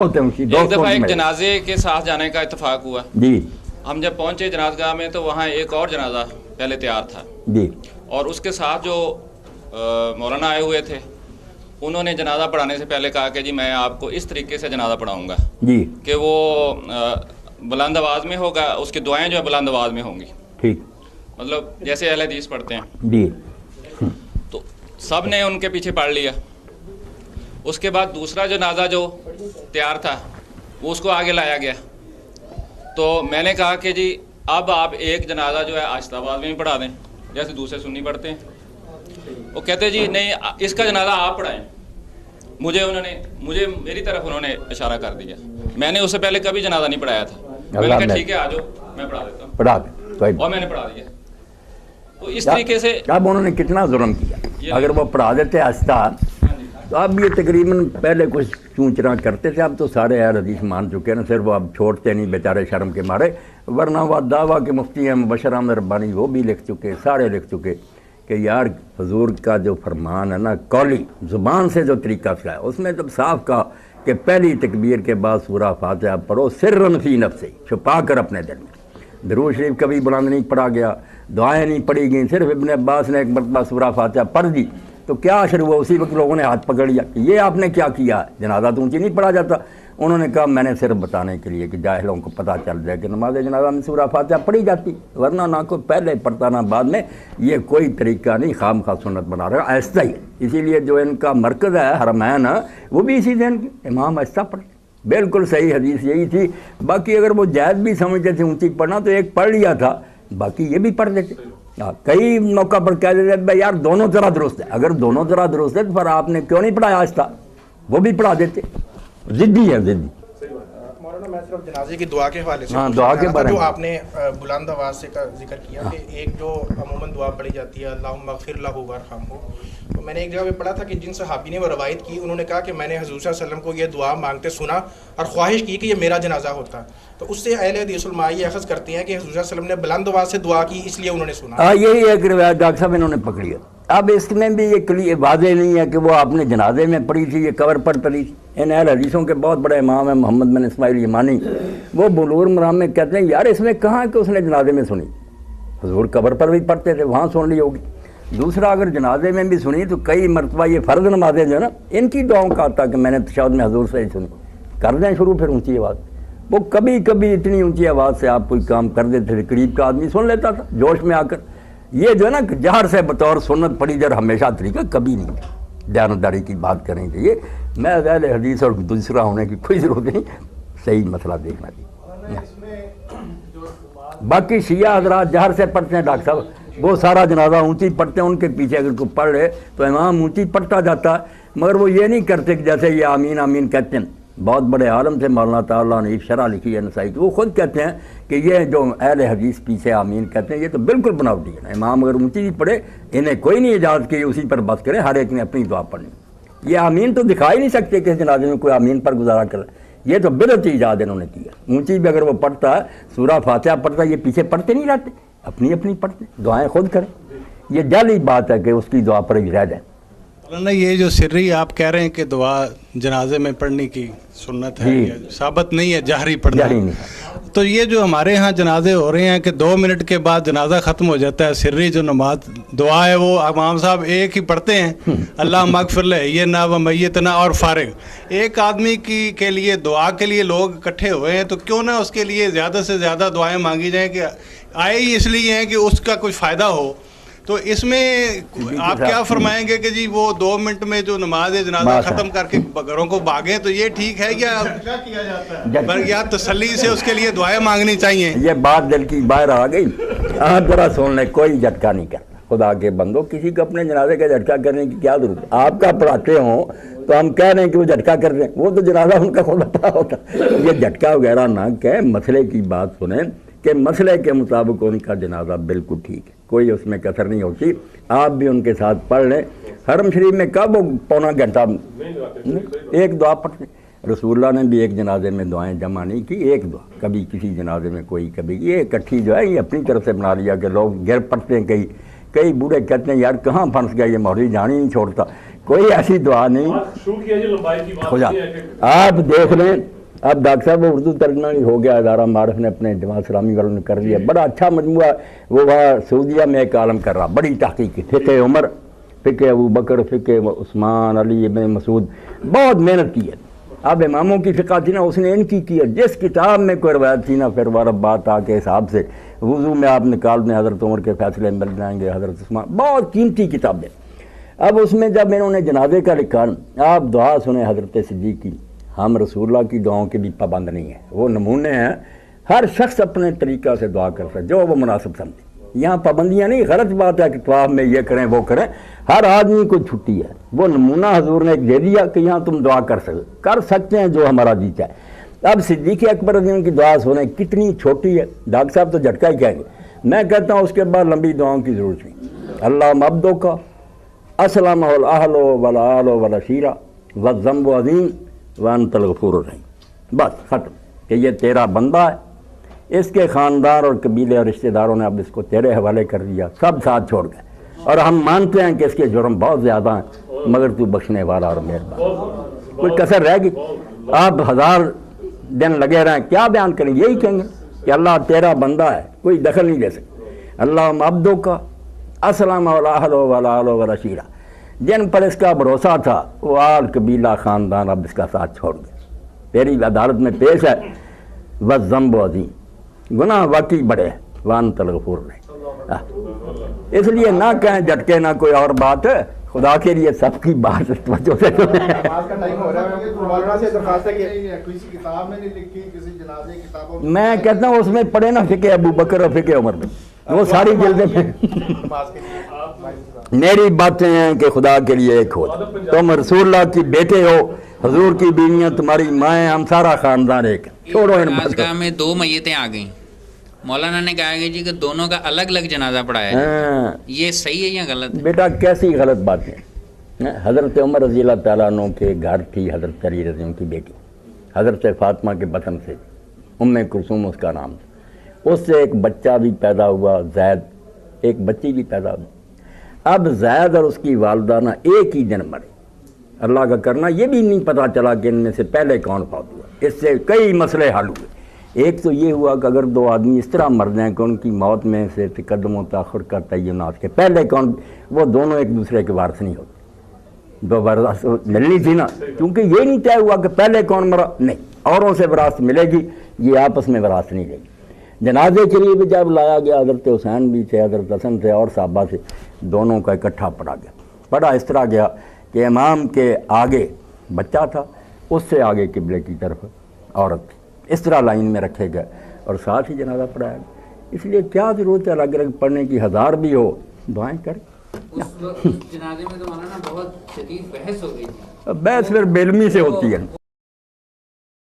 एक दफ़ा एक जनाजे के साथ जाने का इत्तेफाक हुआ जी। हम जब पहुंचे जनाजगाह में तो वहाँ एक और जनाजा पहले तैयार था जी। और उसके साथ जो मौलाना आए हुए थे उन्होंने जनाजा पढ़ाने से पहले कहा कि जी मैं आपको इस तरीके से जनाजा पढ़ाऊँगा जी कि वो बुलंद आवाज़ में होगा, उसकी दुआएं जो है बुलंद आवाज़ में होंगी, ठीक, मतलब जैसे अहले हदीस पढ़ते हैं जी। तो सब ने उनके पीछे पढ़ लिया। उसके बाद दूसरा जनाजा जो तैयार था वो उसको आगे लाया गया। तो मैंने कहा कि जी अब आप एक जनाजा जो है आहिस्ता आवाज़ में भी पढ़ा दें जैसे दूसरे सुन्नी पढ़ते हैं। वो कहते जी नहीं, इसका जनाजा आप पढ़ाएं। मुझे मेरी तरफ उन्होंने इशारा कर दिया। मैंने उससे पहले कभी जनाजा नहीं पढ़ाया था। मैंने कहा ठीक है आ जाओ मैं पढ़ा देता हूँ, पढ़ा दे, और मैंने पढ़ा दिया। तो इस तरीके से अब उन्होंने कितना जुल्म किया। अगर वो पढ़ा देते आहिस्ता तो अब ये तकरीबन पहले कुछ चूंचरा करते थे, अब तो सारे अहले हदीस मान चुके हैं, सिर्फ वो अब छोड़ते नहीं बेचारे शर्म के मारे। वरना वो दावा के मुफ्ती हैं मुबशर अहमद रब्बानी वो भी लिख चुके, सारे लिख चुके कि यार हुजूर का जो फरमान है ना कौली ज़ुबान से जो तरीका से है उसमें जब साफ कहा कि पहली तकबीर के बाद सूरह फातिहा पढ़ो सिर्रन फी नफ्सी, छुपा कर अपने दिल में। दरूद शरीफ कभी बुलंद नहीं पढ़ा गया, दुआएं नहीं पढ़ी गई, सिर्फ इब्न अब्बास ने एक मरतबा सूरह फातिहा पढ़ दी तो क्या असर हुआ, उसी वक्त लोगों ने हाथ पकड़ लिया कि ये आपने क्या किया, जनाजा तो ऊँची नहीं पढ़ा जाता। उन्होंने कहा मैंने सिर्फ बताने के लिए कि जाहिलों को पता चल जाए कि नमाज जनाजा में सूरह फातिहा पढ़ी जाती, वरना ना कोई पहले पढ़ता ना बाद में। ये कोई तरीका नहीं, खाम खा सुन्नत बना रहा ऐसा ही है। इसीलिए जो इनका मरकज़ है हरमैन वो भी इसी दिन के इमाम ऐसा पढ़ते, बिल्कुल सही हदीस यही थी। बाकी अगर वो जायज़ भी समझते थे ऊँची पढ़ना तो एक पढ़ लिया था, बाकी ये भी पढ़ देते। कई मौका पर कह देते भाई यार दोनों तरह दुरुस्त है, अगर दोनों तरह दुरुस्त है तो फिर आपने क्यों नहीं पढ़ाया आहिस्ता, वो भी पढ़ा देते। ज़िद्दी है ज़िद्दी। मौलाना मैं सिर्फ जनाजे की दुआ के हवाले से दुआ के बारे में जो आपने बुलंद आवाज़ से का जिक्र किया कि एक जो अमूमन दुआ पढ़ी जाती है अल्लाहुम्मा अग़फ़िर लहू वरहमहू, तो मैंने एक जगह पे पढ़ा था कि जिन सहाबी ने वो रवायत की उन्होंने कहा कि मैंने हुज़ूर सल्लल्लाहु अलैहि वसल्लम को ये दुआ मांगते सुना और ख्वाहिश की कि ये मेरा जनाजा होता। तो उससे अहले हदीस उलमा ये अख़ज़ करते हैं कि हुज़ूर सल्लल्लाहु अलैहि वसल्लम ने बुलंद आवाज़ से दुआ की इसलिए उन्होंने सुना। यही एक रिवायत डॉक्टर साहब इन्होंने पकड़ी है। अब इसमें भी ये क्लियर वाज़ेह नहीं है कि वो आपने जनाजे में पढ़ी थी, ये कवर पर पढ़ी थी। इन अहले हदीसों के बहुत बड़े इमाम हैं मोहम्मद बिन इस्माइल यमानी, वो बुलूग़ुल मराम में कहते हैं यार इसमें कहाँ कि उसने जनाजे में सुनी, हुज़ूर कबर पर भी पढ़ते थे वहाँ सुन ली होगी। दूसरा अगर जनाजे में भी सुनी तो कई मरतबा ये फ़र्ज़ नमाज़ें जो है ना इनकी दुआओं का आता कि मैंने तशहुद में हुज़ूर से ही सुनी, कर दें शुरू फिर ऊँची आवाज़। वो कभी कभी इतनी ऊँची आवाज़ से आप कोई काम कर देते थे करीब का आदमी सुन लेता था जोश में आकर। ये जो है ना जहर से बतौर सुन्नत पढ़ी जर हमेशा तरीका कभी नहीं। दयानतदारी की बात करनी चाहिए। मैं अहले हदीस और दूसरा होने की कोई ज़रूरत नहीं, सही मसला देखना चाहिए। बाकी शिया हज़रात जहर से पढ़ते हैं डॉक्टर साहब, वो सारा जनाजा ऊँची पढ़ते हैं, उनके पीछे अगर कोई पढ़ रहे तो इमाम ऊँची पढ़ता जाता है, मगर वो ये नहीं करते कि जैसे ये आमीन आमीन कहते हैं। बहुत बड़े आलम थे मौलाना ताला ने शरह लिखी है नसाई की, वो खुद कहते हैं कि ये जो अहले हदीस पीछे आमीन कहते हैं ये तो बिल्कुल बनावटी है। इमाम अगर ऊँची भी पढ़े इन्हें कोई नहीं इजाज़त की उसी पर बस करें, हर एक ने अपनी दुआ पढ़नी। ये आमीन तो दिखा ही नहीं सकते कि जनाजे में कोई आमीन पर गुजारा करे, ये तो बिदअत ईजाद इन्होंने किया। ऊँची भी अगर वो पढ़ता है सूरह फातिहा पढ़ता है, ये पीछे पढ़ते नहीं रहते, अपनी अपनी पढ़ते, दुआएँ खुद करें। ये जाली बात है कि उसकी दुआ पर ही रह जाए। ना ये जो सिर्री आप कह रहे हैं कि दुआ जनाजे में पढ़ने की सुन्नत है, ये साबित नहीं है, जहरी पढ़ना है। तो ये जो हमारे यहाँ जनाजे हो रहे हैं कि 2 मिनट के बाद जनाजा ख़त्म हो जाता है, सिर्री जो नमाज दुआ है वो इमाम साहब एक ही पढ़ते हैं अल्लाह मग़फ़िर लह ये ना व मैयतना और फ़ारिग। एक आदमी की के लिए दुआ के लिए लोग इकट्ठे हुए हैं तो क्यों ना उसके लिए ज़्यादा से ज़्यादा दुआएँ मांगी जाएँ कि आए ही इसलिए हैं कि उसका कुछ फ़ायदा हो। तो इसमें आप क्या फरमाएंगे कि जी वो 2 मिनट में जो नमाज जनाजा ख़त्म करके घरों को भागें तो ये ठीक है या क्या किया जाता है, या तसल्ली से उसके लिए दुआएं मांगनी चाहिए? ये बात दिल की बाहर आ गई। आप जरा सुन लें, कोई झटका नहीं करता, खुदा के बंदो किसी को अपने जनाजे का झटका करने की क्या जरूरत है। आपका पढ़ाते हों तो हम कह रहे हैं कि वो झटका कर रहे हैं, वो तो जनाजा उनका खुद पड़ा होता। ये झटका वगैरह ना कहें, मसले की बात सुने कि मसले के मुताबिक उनका जनाजा बिल्कुल ठीक है, कोई उसमें कसर नहीं होती। आप भी उनके साथ पढ़ लें। हरम शरीफ में कब वो पौना घंटा एक दुआ पढ़ते, रसूलुल्लाह ने भी एक जनाजे में दुआएं जमा नहीं की, एक दुआ कभी किसी जनाजे में कोई कभी, ये इकट्ठी जो है ये अपनी तरफ से बना लिया कि लोग गिर पड़ते हैं। कई बूढ़े कहते हैं यार कहाँ फंस गया ये मौलवी, जान ही नहीं छोड़ता। کوئی ایسی دعا نہیں شروع کیا جی لمبائی کی بات خدا نہیں ہے کہ آپ دیکھ لیں. اب ڈاکٹر صاحب اردو ترجمہ بھی ہو گیا, ادارہ معارف نے اپنے جماعت اسلامی والوں نے کر لیا, بڑا اچھا مجموعہ. وہ وہاں سعودیہ میں ایک عالم کر رہا, بڑی تحقیق کی, فقہ عمر, فقہ ابو بکر, فقہ عثمان, علی ابن مسعود, بہت محنت کی ہے. اب اماموں کی فقہ تھی نا, اس نے ان کی ہے. جس کتاب میں کوئی روایت تھی نا, پھر وہ بات آ کے حساب سے وضو میں آپ نکال دیں, حضرت عمر کے فیصلے مل جائیں گے, حضرت عثمان, بہت قیمتی کتاب ہے. اب اس میں جب انہوں نے جنازے کا لکھا, آپ دعا سنیں حضرت صدیق کی. ہم رسول اللہ کی دعاؤں کے بھی پابند نہیں ہیں, وہ نمونے ہیں, ہر شخص اپنے طریقہ سے دعا کر سکے جو وہ مناسب سمجھے. یہاں پابندیاں نہیں, غلط بات ہے کہ طواف میں یہ کریں وہ کریں, ہر آدمی کو چھٹی ہے. وہ نمونہ حضور نے ایک دے دیا کہ یہاں تم دعا کر سکتے ہیں جو ہمارا جی چاہے. اب صدیق اکبر رضی اللہ عنہ کی دعا سنیں, کتنی چھوٹی ہے. ڈاکٹر صاحب تو جھٹکا ہی کہیں گے, میں کہتا ہوں اس کے بعد لمبی دعاؤں کی ضرورت نہیں. اللہ عبدو کا اسلم الاہل والآل والعشیرہ والذنب عظیم وانت الغفور الرحیم, بس ختم. کہ یہ تیرا بندہ ہے, اس کے خاندان اور قبیلے اور رشتہ داروں نے اب اس کو تیرے حوالے کر دیا, سب ساتھ چھوڑ گئے, اور ہم مانتے ہیں کہ اس کے جرم بہت زیادہ ہیں, مگر تو بخشنے والا اور مہربان. کوئی کسر رہ گئی؟ آپ 1000 دن لگے رہیں, کیا بیان کریں؟ یہی کہیں گے کہ اللہ تیرا بندہ ہے, کوئی دخل نہیں دے سکتا. اللہ عبدو کا اسلم الاہل والآل والعشیرہ, جن پر اس کا بھروسہ تھا وہ آل قبیلہ خاندان اب اس کا ساتھ چھوڑ گئے. تیری عدالت میں پیش ہے, والذنب عظیم, گناہ واقعی بڑے ہیں, وانت الغفور الرحیم. اس لیے نہ کہیں جھٹکے نہ کوئی اور بات ہے, خدا کے لیے سب کی بات توجہ سے نماز کا ٹائم ہو رہا ہے, مولانا سے درخواست ہے کہ کسی کتاب میں نہیں لکھی, کسی جنازے کی کتابوں میں میں کہتا ہوں اس میں پڑھے نا فقہ ابو بکر اور فقہ عمر میں, وہ ساری جلدیں پہ. نماز کے لیے میری باتیں ہیں کہ خدا کے لیے ایک ہو, تم رسول اللہ کی بیٹے ہو, حضور کی بیویاں تمہاری مائیں, ہم سارا خاندان ایک. چھوڑو ان باتوں. جنازگاہ میں 2 میتیں آ گئیں, مولانا نے کہا کہ جی کہ دونوں کا الگ الگ جنازہ پڑھایا ہے, یہ صحیح ہے یا غلط ہے؟ بیٹا کیسی غلط بات ہے. حضرت عمر رضی اللہ تعالیٰ عنہ کے گھر تھی حضرت علی رضی اللہ عنہ کی بیٹی, حضرت فاطمہ کے بطن سے, کلثوم اس کا نام تھا. اس سے ایک بچہ بھی پیدا ہوا, زید, ایک بچی بھی پیدا ہوئی. اب زید اور اس کی والدہ نا ایک ہی دن مرے. اللہ کا کرنا, یہ بھی نہیں پتہ چلا کہ ان میں سے پہلے کون فوت ہوا. اس سے کئی مسئلے حل ہوئے. ایک تو یہ ہوا کہ اگر 2 آدمی اس طرح مر جائیں کہ ان کی موت میں سے تقدم و تاخر کا تعین آ کے پہلے کون, وہ دونوں ایک دوسرے کے وارث نہیں ہوتے. 2 وراثت ملنی تھی نا, کیونکہ یہ نہیں طے ہوا کہ پہلے کون مرا, نہیں, اوروں سے وراثت ملے گی, یہ آپس میں وراثت نہیں لے گی. جنازے کے لیے بھی جب لایا گیا, حضرت حسین بھی تھے, حضرت حسن تھے, اور صحابہ سے, دونوں کا اکٹھا پڑا گیا. پڑا اس طرح گیا کہ امام کے آگے بچہ تھا, اس سے آگے قبلے کی طرف عورت تھی, اس طرح لائن میں رکھے گئے اور ساتھ ہی جنازہ پڑھایا گیا. اس لیے کیا ضرورت ہے الگ الگ پڑھنے کی, 1000 بھی ہو, دعائیں کریں. اس وقت جنازے میں تو مولانا بہت شدید بحث ہو گئی تھی. بحث پھر بے علمی سے ہوتی ہے.